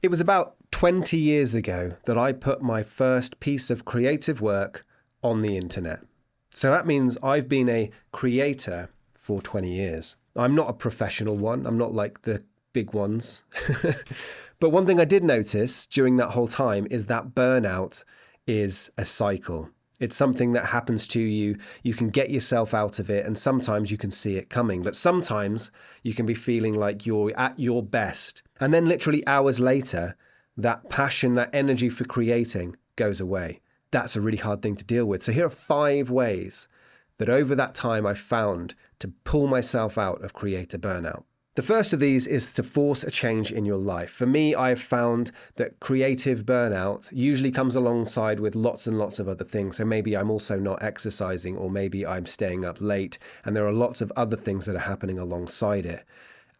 It was about 20 years ago that I put my first piece of creative work on the internet. So that means I've been a creator for 20 years. I'm not a professional one. I'm not like the big ones. But one thing I did notice during that whole time is that burnout is a cycle. It's something that happens to you. You can get yourself out of it, and sometimes you can see it coming. But sometimes you can be feeling like you're at your best. And then literally hours later, that passion, that energy for creating goes away. That's a really hard thing to deal with. So here are 5 ways that over that time I've found to pull myself out of creator burnout. The first of these is to force a change in your life. For me, I have found that creative burnout usually comes alongside with lots and lots of other things. So maybe I'm also not exercising, or maybe I'm staying up late, and there are lots of other things that are happening alongside it.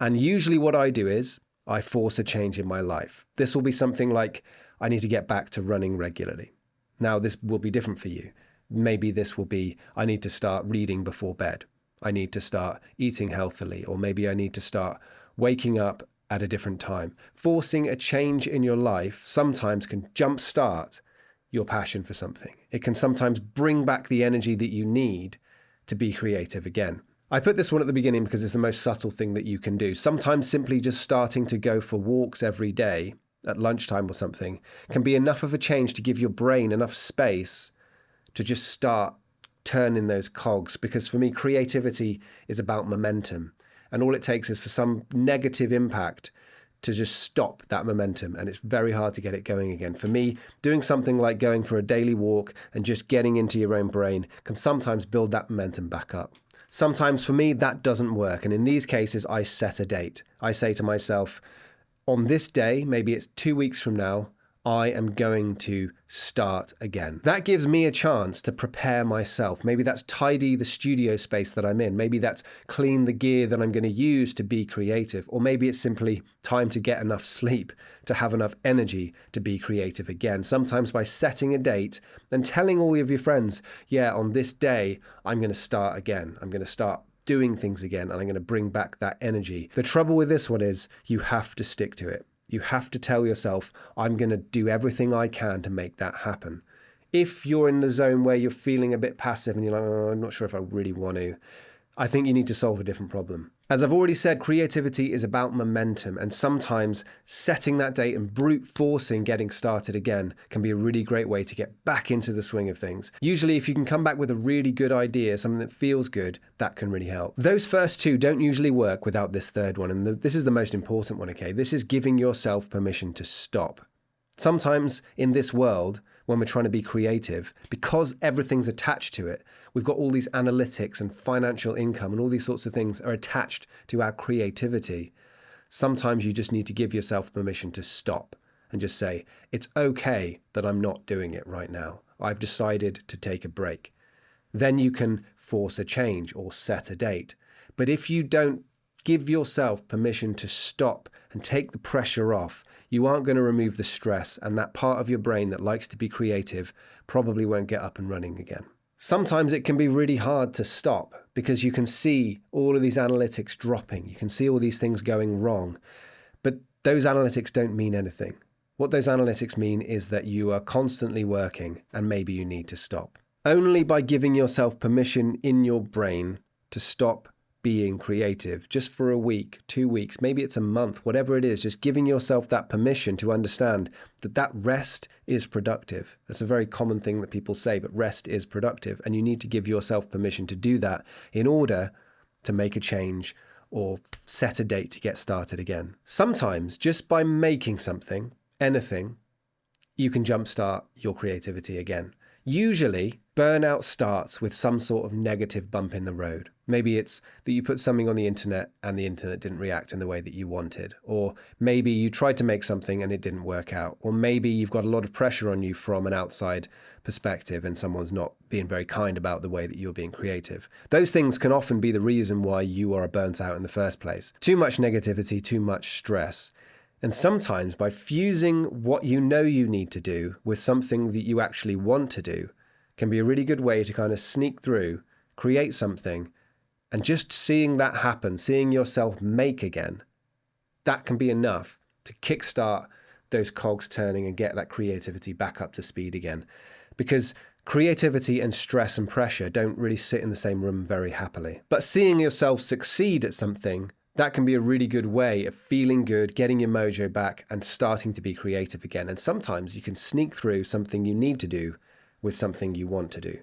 And usually what I do is I force a change in my life. This will be something like I need to get back to running regularly. Now, this will be different for you. Maybe this will be I need to start reading before bed. I need to start eating healthily, or maybe I need to start waking up at a different time. Forcing a change in your life sometimes can jumpstart your passion for something. It can sometimes bring back the energy that you need to be creative again. I put this one at the beginning because it's the most subtle thing that you can do. Sometimes simply just starting to go for walks every day at lunchtime or something can be enough of a change to give your brain enough space to just start turning those cogs. Because for me, creativity is about momentum, and all it takes is for some negative impact to just stop that momentum, and it's very hard to get it going again. For me, doing something like going for a daily walk and just getting into your own brain can sometimes build that momentum back up. Sometimes for me, that doesn't work, and in these cases, I set a date. I say to myself, on this day, maybe it's 2 weeks from now, I am going to start again. That gives me a chance to prepare myself. Maybe that's tidy the studio space that I'm in. Maybe that's clean the gear that I'm going to use to be creative. Or maybe it's simply time to get enough sleep to have enough energy to be creative again. Sometimes by setting a date and telling all of your friends, yeah, on this day, I'm going to start again. I'm going to start doing things again, and I'm going to bring back that energy. The trouble with this one is you have to stick to it. You have to tell yourself, I'm going to do everything I can to make that happen. If you're in the zone where you're feeling a bit passive and you're like, oh, I'm not sure if I really want to, I think you need to solve a different problem. As I've already said, creativity is about momentum, and sometimes setting that date and brute forcing getting started again can be a really great way to get back into the swing of things. Usually, if you can come back with a really good idea, something that feels good, that can really help. Those first 2 don't usually work without this third one, and this is the most important one, okay? This is giving yourself permission to stop. Sometimes in this world, when we're trying to be creative, because everything's attached to it, we've got all these analytics and financial income and all these sorts of things are attached to our creativity. Sometimes you just need to give yourself permission to stop and just say, it's okay that I'm not doing it right now. I've decided to take a break. Then you can force a change or set a date. But if you don't give yourself permission to stop and take the pressure off, you aren't going to remove the stress, and that part of your brain that likes to be creative probably won't get up and running again. Sometimes it can be really hard to stop because you can see all of these analytics dropping. You can see all these things going wrong, but those analytics don't mean anything. What those analytics mean is that you are constantly working and maybe you need to stop. Only by giving yourself permission in your brain to stop being creative, just for a week, 2 weeks, maybe it's a month, whatever it is, just giving yourself that permission to understand that that rest is productive. That's a very common thing that people say, but rest is productive, and you need to give yourself permission to do that in order to make a change or set a date to get started again. Sometimes just by making something, anything, you can jumpstart your creativity again. Usually, burnout starts with some sort of negative bump in the road. Maybe it's that you put something on the internet and the internet didn't react in the way that you wanted. Or maybe you tried to make something and it didn't work out. Or maybe you've got a lot of pressure on you from an outside perspective and someone's not being very kind about the way that you're being creative. Those things can often be the reason why you are burnt out in the first place. Too much negativity, too much stress. And sometimes by fusing what you know you need to do with something that you actually want to do can be a really good way to kind of sneak through, create something, and just seeing that happen, seeing yourself make again, that can be enough to kickstart those cogs turning and get that creativity back up to speed again. Because creativity and stress and pressure don't really sit in the same room very happily. But seeing yourself succeed at something, that can be a really good way of feeling good, getting your mojo back, and starting to be creative again. And sometimes you can sneak through something you need to do with something you want to do,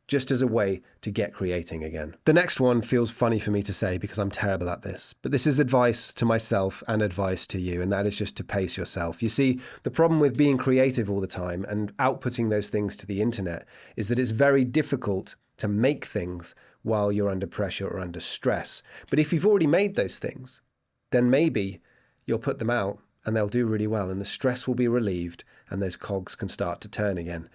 just as a way to get creating again. The next one feels funny for me to say because I'm terrible at this, but this is advice to myself and advice to you, and that is just to pace yourself. You see, the problem with being creative all the time and outputting those things to the internet is that it's very difficult to make things while you're under pressure or under stress. But if you've already made those things, then maybe you'll put them out and they'll do really well, and the stress will be relieved and those cogs can start to turn again.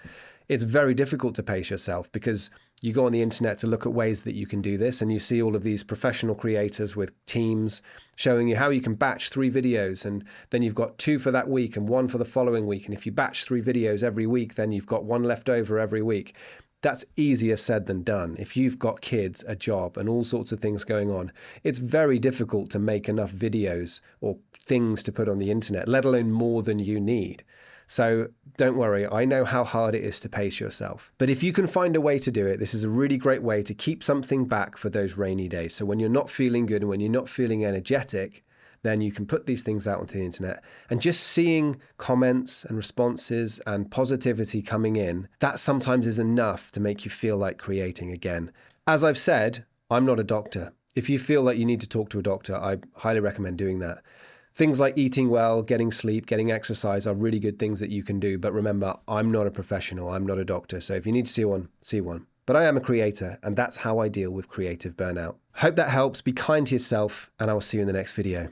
It's very difficult to pace yourself because you go on the internet to look at ways that you can do this, and you see all of these professional creators with teams showing you how you can batch 3 videos, and then you've got 2 for that week and 1 for the following week. And if you batch 3 videos every week, then you've got 1 left over every week. That's easier said than done. If you've got kids, a job, and all sorts of things going on, it's very difficult to make enough videos or things to put on the internet, let alone more than you need. So don't worry, I know how hard it is to pace yourself. But if you can find a way to do it, this is a really great way to keep something back for those rainy days. So when you're not feeling good and when you're not feeling energetic, then you can put these things out onto the internet, and just seeing comments and responses and positivity coming in, that sometimes is enough to make you feel like creating again. As I've said, I'm not a doctor. If you feel like you need to talk to a doctor, I highly recommend doing that. Things like eating well, getting sleep, getting exercise are really good things that you can do. But remember, I'm not a professional. I'm not a doctor. So if you need to see one, see one. But I am a creator, and that's how I deal with creative burnout. Hope that helps. Be kind to yourself, and I will see you in the next video.